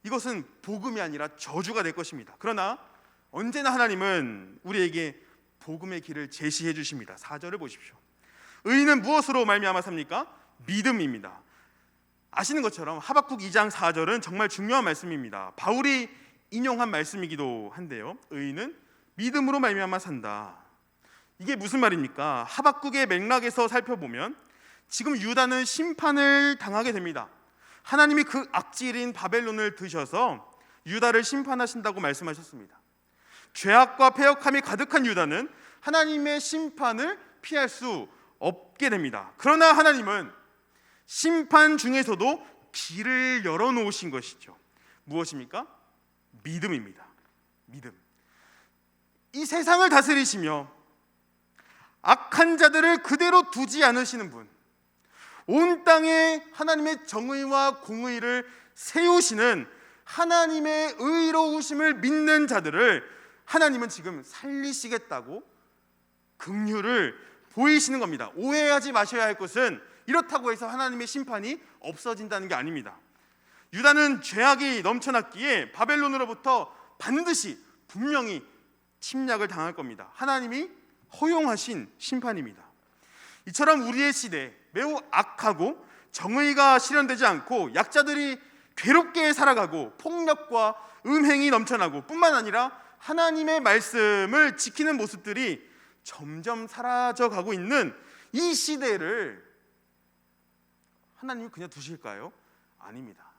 이것은 복음이 아니라 저주가 될 것입니다. 그러나 언제나 하나님은 우리에게 복음의 길을 제시해 주십니다. 4절을 보십시오. 의인은 무엇으로 말미암아 삽니까? 믿음입니다. 아시는 것처럼 하박국 2장 4절은 정말 중요한 말씀입니다. 바울이 인용한 말씀이기도 한데요. 의인은 믿음으로 말미암아 산다. 이게 무슨 말입니까? 하박국의 맥락에서 살펴보면 지금 유다는 심판을 당하게 됩니다. 하나님이 그 악질인 바벨론을 드셔서 유다를 심판하신다고 말씀하셨습니다. 죄악과 패역함이 가득한 유다는 하나님의 심판을 피할 수 없게 됩니다. 그러나 하나님은 심판 중에서도 길을 열어놓으신 것이죠. 무엇입니까? 믿음입니다. 믿음. 이 세상을 다스리시며 악한 자들을 그대로 두지 않으시는 분, 온 땅에 하나님의 정의와 공의를 세우시는 하나님의 의로우심을 믿는 자들을 하나님은 지금 살리시겠다고 긍휼을 보이시는 겁니다. 오해하지 마셔야 할 것은 이렇다고 해서 하나님의 심판이 없어진다는 게 아닙니다. 유다는 죄악이 넘쳐났기에 바벨론으로부터 반드시 분명히 침략을 당할 겁니다. 하나님이 허용하신 심판입니다. 이처럼 우리의 시대 매우 악하고 정의가 실현되지 않고 약자들이 괴롭게 살아가고 폭력과 음행이 넘쳐나고 뿐만 아니라 하나님의 말씀을 지키는 모습들이 점점 사라져가고 있는 이 시대를 하나님이 그냥 두실까요? 아닙니다.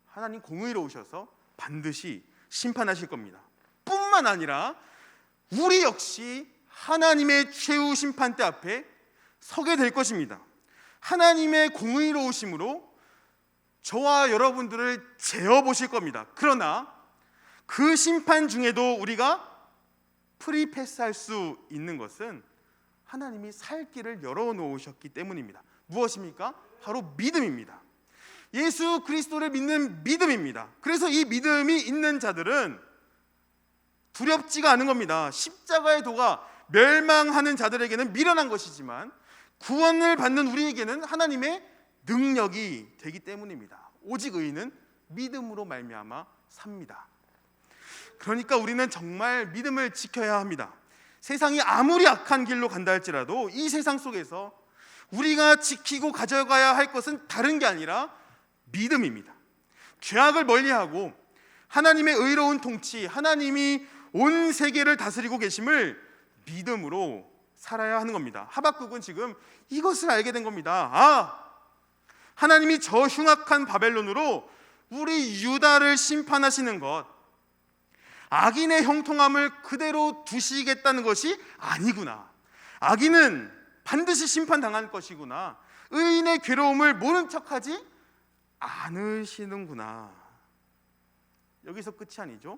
하나님 공의로우셔서 반드시 심판하실 겁니다. 뿐만 아니라 우리 역시 하나님의 최후 심판대 앞에 서게 될 것입니다. 하나님의 공의로우심으로 저와 여러분들을 재어보실 겁니다. 그러나 그 심판 중에도 우리가 프리패스할 수 있는 것은 하나님이 살 길을 열어놓으셨기 때문입니다. 무엇입니까? 바로 믿음입니다. 예수 그리스도를 믿는 믿음입니다. 그래서 이 믿음이 있는 자들은 두렵지가 않은 겁니다. 십자가의 도가 멸망하는 자들에게는 미련한 것이지만 구원을 받는 우리에게는 하나님의 능력이 되기 때문입니다. 오직 의인은 믿음으로 말미암아 삽니다. 그러니까 우리는 정말 믿음을 지켜야 합니다. 세상이 아무리 악한 길로 간다 할지라도 이 세상 속에서 우리가 지키고 가져가야 할 것은 다른 게 아니라 믿음입니다. 죄악을 멀리하고 하나님의 의로운 통치, 하나님이 온 세계를 다스리고 계심을 믿음으로 살아야 하는 겁니다. 하박국은 지금 이것을 알게 된 겁니다. 하나님이 저 흉악한 바벨론으로 우리 유다를 심판하시는 것, 악인의 형통함을 그대로 두시겠다는 것이 아니구나. 악인은 반드시 심판당할 것이구나. 의인의 괴로움을 모른 척하지 않으시는구나. 여기서 끝이 아니죠.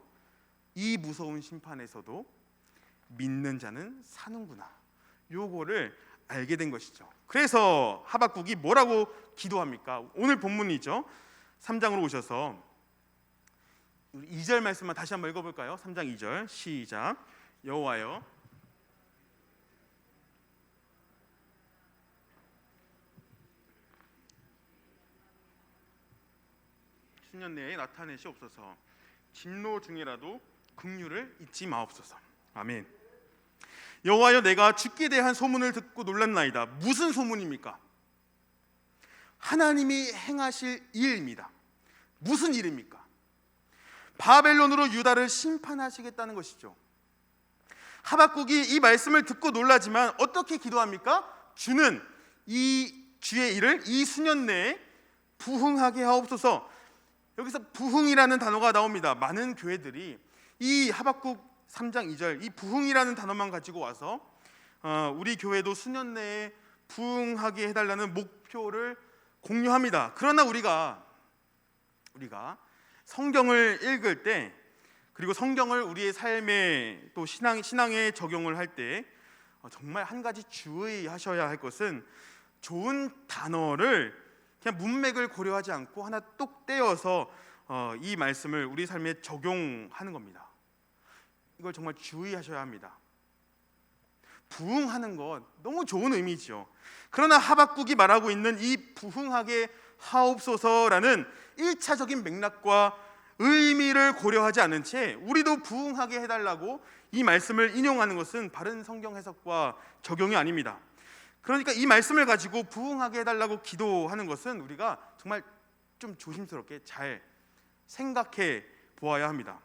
이 무서운 심판에서도 믿는 자는 사는구나. 요거를 알게 된 것이죠. 그래서 하박국이 뭐라고 기도합니까? 오늘 본문이죠. 3장으로 오셔서 2절 말씀만 다시 한번 읽어볼까요? 3장 2절 시작. 여호와여 수년 내에 나타내시옵소서. 진노 중이라도 긍휼을 잊지 마옵소서. 아멘. 여호와여 내가 주께 대한 소문을 듣고 놀랐나이다. 무슨 소문입니까? 하나님이 행하실 일입니다. 무슨 일입니까? 바벨론으로 유다를 심판하시겠다는 것이죠. 하박국이 이 말씀을 듣고 놀라지만 어떻게 기도합니까? 주는 이 주의 일을 이 수년 내에 부흥하게 하옵소서. 여기서 부흥이라는 단어가 나옵니다. 많은 교회들이 이 하박국 3장 2절 이 부흥이라는 단어만 가지고 와서 우리 교회도 수년 내에 부흥하게 해달라는 목표를 공유합니다. 그러나 우리가 성경을 읽을 때, 그리고 성경을 우리의 삶에 또 신앙에 적용을 할 때 정말 한 가지 주의하셔야 할 것은 좋은 단어를 그냥 문맥을 고려하지 않고 하나 똑 떼어서 이 말씀을 우리 삶에 적용하는 겁니다. 이걸 정말 주의하셔야 합니다. 부흥하는 것 너무 좋은 의미죠. 그러나 하박국이 말하고 있는 이 부흥하게 하옵소서라는 1차적인 맥락과 의미를 고려하지 않은 채 우리도 부흥하게 해달라고 이 말씀을 인용하는 것은 바른 성경 해석과 적용이 아닙니다. 그러니까 이 말씀을 가지고 부흥하게 해달라고 기도하는 것은 우리가 정말 좀 조심스럽게 잘 생각해 보아야 합니다.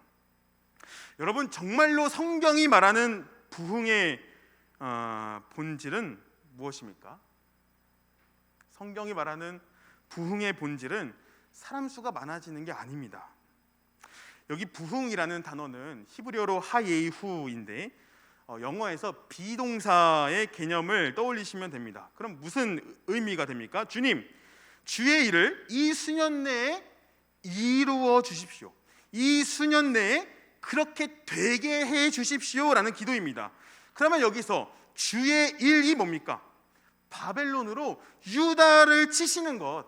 여러분, 정말로 성경이 말하는 부흥의 본질은 무엇입니까? 성경이 말하는 부흥의 본질은 사람 수가 많아지는 게 아닙니다. 여기 부흥이라는 단어는 히브리어로 하예후인데 영어에서 비동사의 개념을 떠올리시면 됩니다. 그럼 무슨 의미가 됩니까? 주님, 주의 일을 이 수년 내에 이루어 주십시오. 이 수년 내에 그렇게 되게 해 주십시오라는 기도입니다. 그러면 여기서 주의 일이 뭡니까? 바벨론으로 유다를 치시는 것,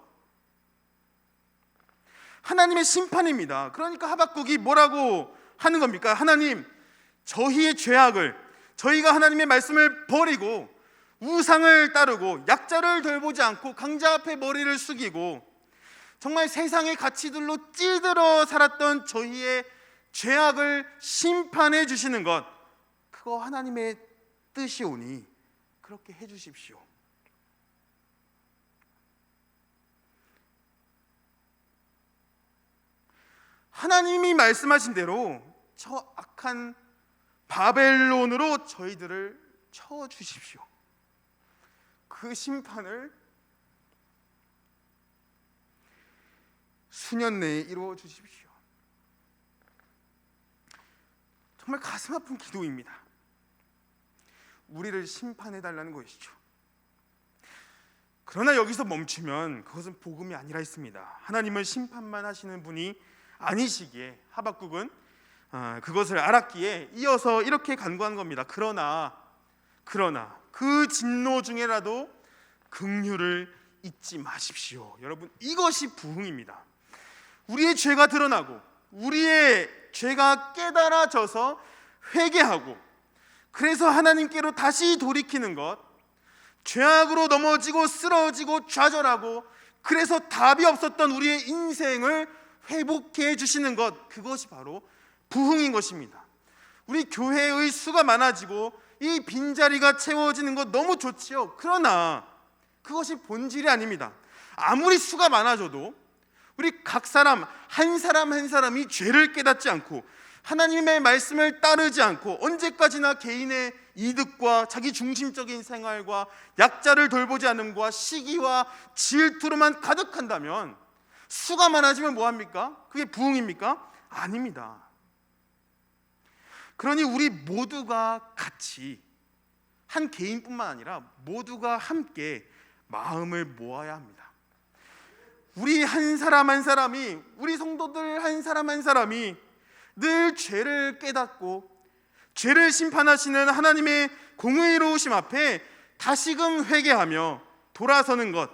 하나님의 심판입니다. 그러니까 하박국이 뭐라고 하는 겁니까? 하나님, 저희의 죄악을, 저희가 하나님의 말씀을 버리고 우상을 따르고 약자를 돌보지 않고 강자 앞에 머리를 숙이고 정말 세상의 가치들로 찌들어 살았던 저희의 죄악을 심판해 주시는 것, 그거 하나님의 뜻이오니 그렇게 해 주십시오. 하나님이 말씀하신 대로 저 악한 바벨론으로 저희들을 쳐 주십시오. 그 심판을 수년 내에 이루어 주십시오. 정말 가슴 아픈 기도입니다. 우리를 심판해 달라는 것이죠. 그러나 여기서 멈추면 그것은 복음이 아니라 했습니다. 하나님은 심판만 하시는 분이 아니시기에 하박국은 그것을 알았기에 이어서 이렇게 간구한 겁니다. 그러나 그 진노 중에라도 긍휼을 잊지 마십시오. 여러분, 이것이 부흥입니다. 우리의 죄가 드러나고 우리의 죄가 깨달아져서 회개하고 그래서 하나님께로 다시 돌이키는 것, 죄악으로 넘어지고 쓰러지고 좌절하고 그래서 답이 없었던 우리의 인생을 회복해 주시는 것, 그것이 바로 부흥인 것입니다. 우리 교회의 수가 많아지고 이 빈자리가 채워지는 것 너무 좋지요. 그러나 그것이 본질이 아닙니다. 아무리 수가 많아져도 우리 각 사람 한 사람이 죄를 깨닫지 않고 하나님의 말씀을 따르지 않고 언제까지나 개인의 이득과 자기 중심적인 생활과 약자를 돌보지 않음과 시기와 질투로만 가득한다면 수가 많아지면 뭐합니까? 그게 부흥입니까? 아닙니다. 그러니 우리 모두가 같이, 한 개인뿐만 아니라 모두가 함께 마음을 모아야 합니다. 우리 한 사람 한 사람이, 우리 성도들 한 사람이 늘 죄를 깨닫고 죄를 심판하시는 하나님의 공의로우심 앞에 다시금 회개하며 돌아서는 것,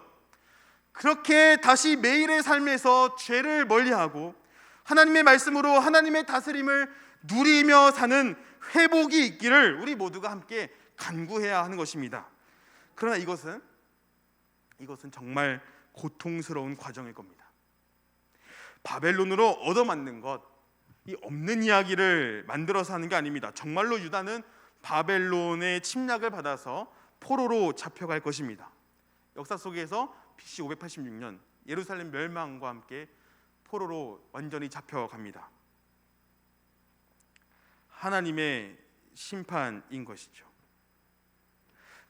그렇게 다시 매일의 삶에서 죄를 멀리하고 하나님의 말씀으로 하나님의 다스림을 누리며 사는 회복이 있기를 우리 모두가 함께 간구해야 하는 것입니다. 그러나 이것은 정말 고통스러운 과정일 겁니다. 바벨론으로 얻어맞는 것, 이 없는 이야기를 만들어서 하는 게 아닙니다. 정말로 유다는 바벨론의 침략을 받아서 포로로 잡혀갈 것입니다. 역사 속에서 BC 586년 예루살렘 멸망과 함께 포로로 완전히 잡혀갑니다. 하나님의 심판인 것이죠.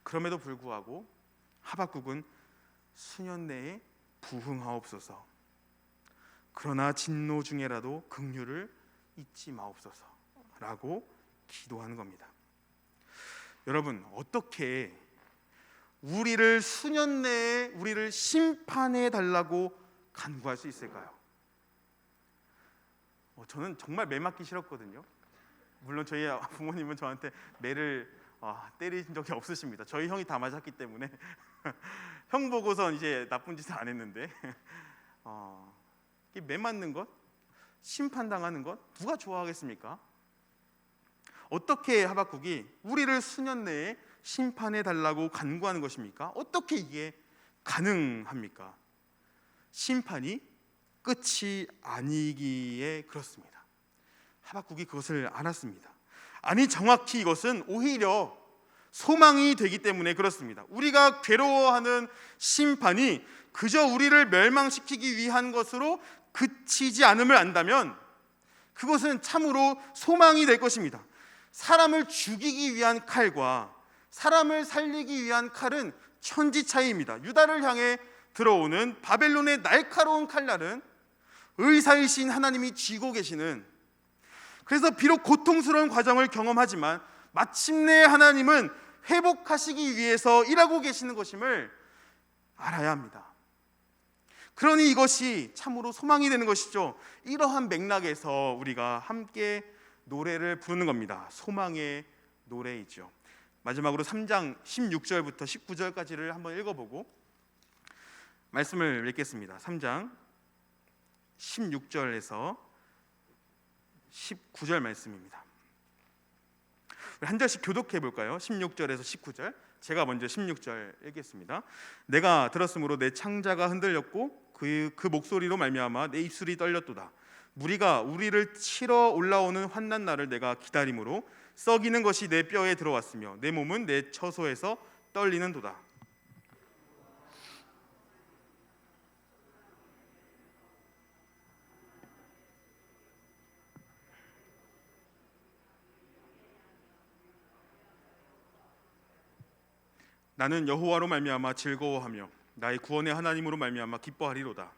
그럼에도 불구하고 하박국은 수년 내에 부흥하옵소서, 그러나 진노 중에라도 긍휼을 잊지 마옵소서라고 기도하는 겁니다. 여러분, 어떻게 우리를 수년 내에 우리를 심판해 달라고 간구할 수 있을까요? 저는 정말 매 맞기 싫었거든요. 물론 저희 부모님은 저한테 매를 때리신 적이 없으십니다. 저희 형이 다 맞았기 때문에 형 보고선 이제 나쁜 짓을 안 했는데 매 맞는 것, 심판당하는 것 누가 좋아하겠습니까? 어떻게 하박국이 우리를 수년 내에 심판해 달라고 간구하는 것입니까? 어떻게 이게 가능합니까? 심판이 끝이 아니기에 그렇습니다. 하박국이 그것을 알았습니다. 아니, 정확히 이것은 오히려 소망이 되기 때문에 그렇습니다. 우리가 괴로워하는 심판이 그저 우리를 멸망시키기 위한 것으로 그치지 않음을 안다면 그것은 참으로 소망이 될 것입니다. 사람을 죽이기 위한 칼과 사람을 살리기 위한 칼은 천지 차이입니다. 유다를 향해 들어오는 바벨론의 날카로운 칼날은 의사이신 하나님이 쥐고 계시는, 그래서 비록 고통스러운 과정을 경험하지만 마침내 하나님은 회복하시기 위해서 일하고 계시는 것임을 알아야 합니다. 그러니 이것이 참으로 소망이 되는 것이죠. 이러한 맥락에서 우리가 함께 노래를 부르는 겁니다. 소망의 노래이죠. 마지막으로 3장 16절부터 19절까지를 한번 읽어보고 말씀을 읽겠습니다. 3장 16절에서 19절 말씀입니다. 한 절씩 교독해 볼까요? 16절에서 19절. 제가 먼저 16절 읽겠습니다. 내가 들었으므로 내 창자가 흔들렸고 그 목소리로 말미암아 내 입술이 떨렸도다. 무리가 우리를 치러 올라오는 환난 날을 내가 기다림으로 썩이는 것이 내 뼈에 들어왔으며 내 몸은 내 처소에서 떨리는도다. 나는 여호와로 말미암아 즐거워하며 나의 구원의 하나님으로 말미암아 기뻐하리로다.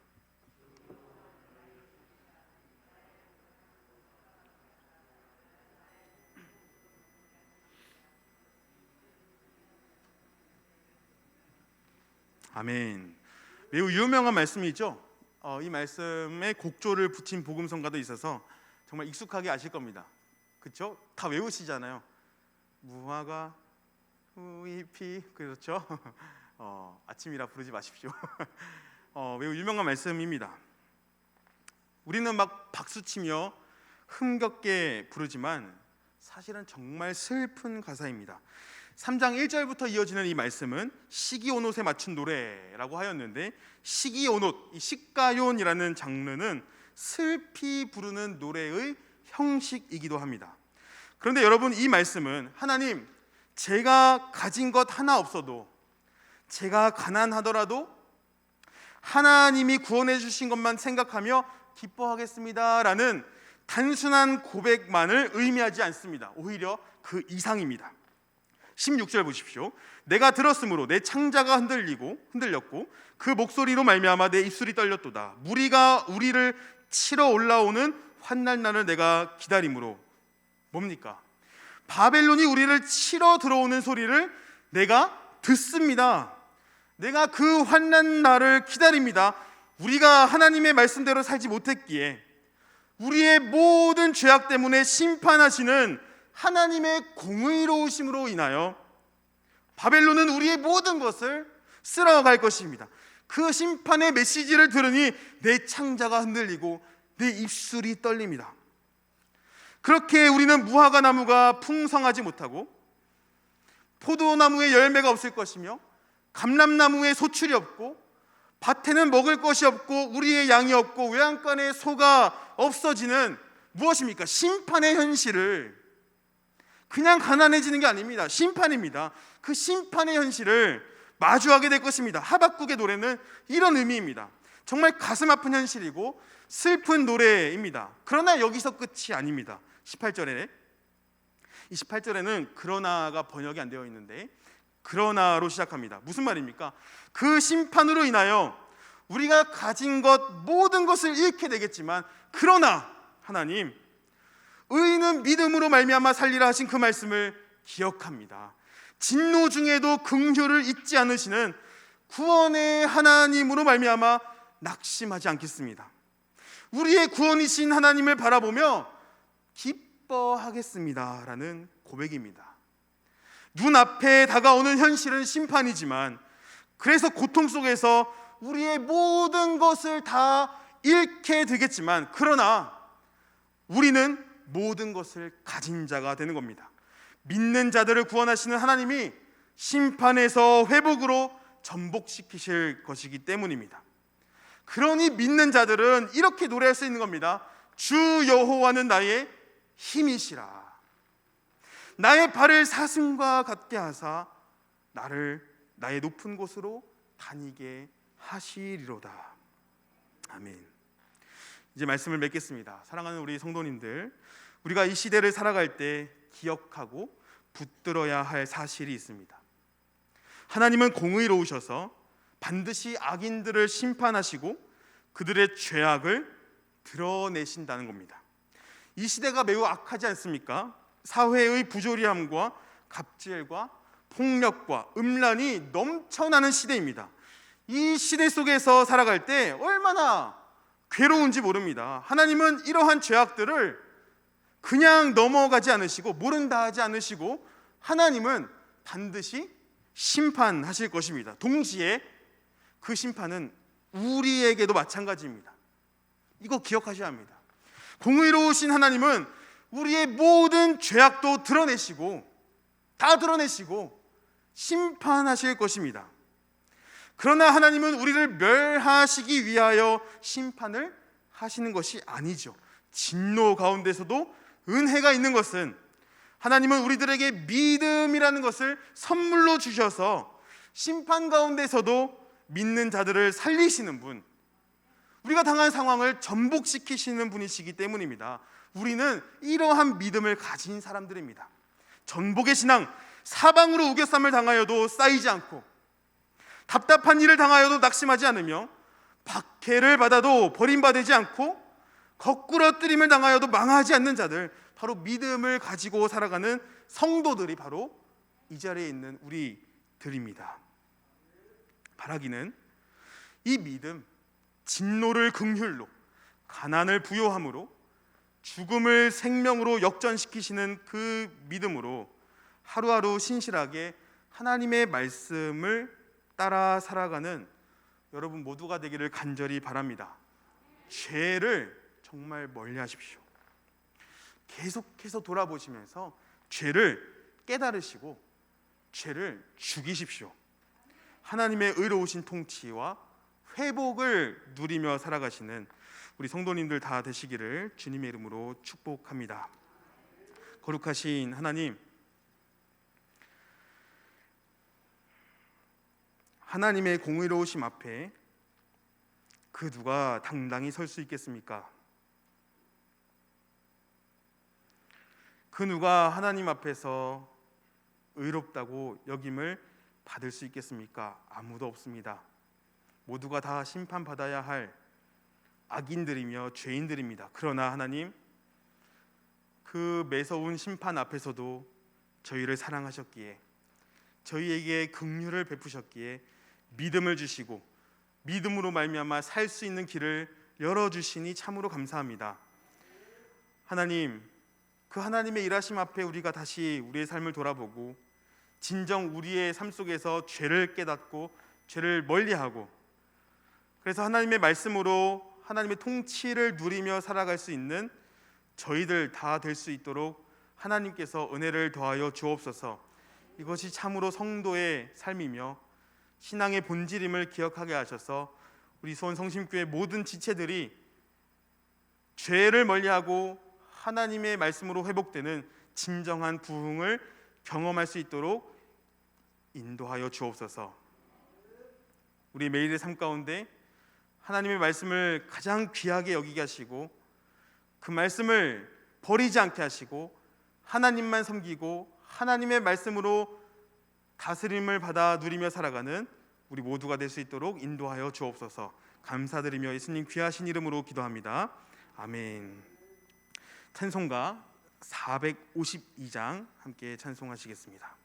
아멘. 매우 유명한 말씀이죠. 이 말씀에 곡조를 붙인 복음성가도 있어서 정말 익숙하게 아실 겁니다. 그렇죠? 다 외우시잖아요. 무화과 후잎이, 그렇죠? 아침이라 부르지 마십시오. 매우 유명한 말씀입니다. 우리는 막 박수치며 흥겹게 부르지만 사실은 정말 슬픈 가사입니다. 3장 1절부터 이어지는 이 말씀은 시기온옷에 맞춘 노래라고 하였는데, 시기온옷, 이 시가요온이라는 장르는 슬피 부르는 노래의 형식이기도 합니다. 그런데 여러분, 이 말씀은 하나님, 제가 가진 것 하나 없어도, 제가 가난하더라도 하나님이 구원해 주신 것만 생각하며 기뻐하겠습니다 라는 단순한 고백만을 의미하지 않습니다. 오히려 그 이상입니다. 16절 보십시오. 내가 들었으므로 내 창자가 흔들렸고 그 목소리로 말미암아 내 입술이 떨렸도다. 무리가 우리를 치러 올라오는 환난 날을 내가 기다림으로. 뭡니까? 바벨론이 우리를 치러 들어오는 소리를 내가 듣습니다. 내가 그 환난 날을 기다립니다. 우리가 하나님의 말씀대로 살지 못했기에 우리의 모든 죄악 때문에 심판하시는 하나님의 공의로우심으로 인하여 바벨론은 우리의 모든 것을 쓸어갈 것입니다. 그 심판의 메시지를 들으니 내 창자가 흔들리고 내 입술이 떨립니다. 그렇게 우리는 무화과 나무가 풍성하지 못하고 포도나무에 열매가 없을 것이며 감람나무에 소출이 없고 밭에는 먹을 것이 없고 우리의 양이 없고 외양간에 소가 없어지는 무엇입니까? 심판의 현실을, 그냥 가난해지는 게 아닙니다. 심판입니다. 그 심판의 현실을 마주하게 될 것입니다. 하박국의 노래는 이런 의미입니다. 정말 가슴 아픈 현실이고 슬픈 노래입니다. 그러나 여기서 끝이 아닙니다. 18절에는 그러나가 번역이 안 되어 있는데 그러나로 시작합니다. 무슨 말입니까? 그 심판으로 인하여 우리가 가진 것 모든 것을 잃게 되겠지만, 그러나 하나님, 의인은 믿음으로 말미암아 살리라 하신 그 말씀을 기억합니다. 진노 중에도 긍휼을 잊지 않으시는 구원의 하나님으로 말미암아 낙심하지 않겠습니다. 우리의 구원이신 하나님을 바라보며 기뻐하겠습니다 라는 고백입니다. 눈앞에 다가오는 현실은 심판이지만, 그래서 고통 속에서 우리의 모든 것을 다 잃게 되겠지만, 그러나 우리는 모든 것을 가진 자가 되는 겁니다. 믿는 자들을 구원하시는 하나님이 심판에서 회복으로 전복시키실 것이기 때문입니다. 그러니 믿는 자들은 이렇게 노래할 수 있는 겁니다. 주 여호와는 나의 힘이시라. 나의 발을 사슴과 같게 하사 나를 나의 높은 곳으로 다니게 하시리로다. 아멘. 이제 말씀을 맺겠습니다. 사랑하는 우리 성도님들, 우리가 이 시대를 살아갈 때 기억하고 붙들어야 할 사실이 있습니다. 하나님은 공의로우셔서 반드시 악인들을 심판하시고 그들의 죄악을 드러내신다는 겁니다. 이 시대가 매우 악하지 않습니까? 사회의 부조리함과 갑질과 폭력과 음란이 넘쳐나는 시대입니다. 이 시대 속에서 살아갈 때 얼마나 괴로운지 모릅니다. 하나님은 이러한 죄악들을 그냥 넘어가지 않으시고 모른다 하지 않으시고 하나님은 반드시 심판하실 것입니다. 동시에 그 심판은 우리에게도 마찬가지입니다. 이거 기억하셔야 합니다. 공의로우신 하나님은 우리의 모든 죄악도 드러내시고 다 드러내시고 심판하실 것입니다. 그러나 하나님은 우리를 멸하시기 위하여 심판을 하시는 것이 아니죠. 진노 가운데서도 은혜가 있는 것은 하나님은 우리들에게 믿음이라는 것을 선물로 주셔서 심판 가운데서도 믿는 자들을 살리시는 분, 우리가 당한 상황을 전복시키시는 분이시기 때문입니다. 우리는 이러한 믿음을 가진 사람들입니다. 전복의 신앙, 사방으로 우겨쌈을 당하여도 쌓이지 않고 답답한 일을 당하여도 낙심하지 않으며 박해를 받아도 버림받지 않고 거꾸러뜨림을 당하여도 망하지 않는 자들, 바로 믿음을 가지고 살아가는 성도들이 바로 이 자리에 있는 우리들입니다. 바라기는 이 믿음, 진노를 긍휼로, 가난을 부요함으로, 죽음을 생명으로 역전시키시는 그 믿음으로 하루하루 신실하게 하나님의 말씀을 따라 살아가는 여러분 모두가 되기를 간절히 바랍니다. 죄를 정말 멀리 하십시오. 계속해서 돌아보시면서 죄를 깨달으시고 죄를 죽이십시오. 하나님의 의로우신 통치와 회복을 누리며 살아가시는 우리 성도님들 다 되시기를 주님의 이름으로 축복합니다. 거룩하신 하나님, 하나님의 공의로우심 앞에 그 누가 당당히 설 수 있겠습니까? 그 누가 하나님 앞에서 의롭다고 여김을 받을 수 있겠습니까? 아무도 없습니다. 모두가 다 심판받아야 할 악인들이며 죄인들입니다. 그러나 하나님, 그 매서운 심판 앞에서도 저희를 사랑하셨기에, 저희에게 긍휼을 베푸셨기에 믿음을 주시고 믿음으로 말미암아 살 수 있는 길을 열어주시니 참으로 감사합니다. 하나님, 그 하나님의 일하심 앞에 우리가 다시 우리의 삶을 돌아보고 진정 우리의 삶 속에서 죄를 깨닫고 죄를 멀리하고, 그래서 하나님의 말씀으로 하나님의 통치를 누리며 살아갈 수 있는 저희들 다 될 수 있도록 하나님께서 은혜를 더하여 주옵소서. 이것이 참으로 성도의 삶이며 신앙의 본질임을 기억하게 하셔서 우리 수원 성심교회 모든 지체들이 죄를 멀리하고 하나님의 말씀으로 회복되는 진정한 부흥을 경험할 수 있도록 인도하여 주옵소서. 우리 매일의 삶 가운데 하나님의 말씀을 가장 귀하게 여기게 하시고 그 말씀을 버리지 않게 하시고 하나님만 섬기고 하나님의 말씀으로 다스림을 받아 누리며 살아가는 우리 모두가 될 수 있도록 인도하여 주옵소서. 감사드리며 예수님 귀하신 이름으로 기도합니다. 아멘. 찬송가 452장 함께 찬송하시겠습니다.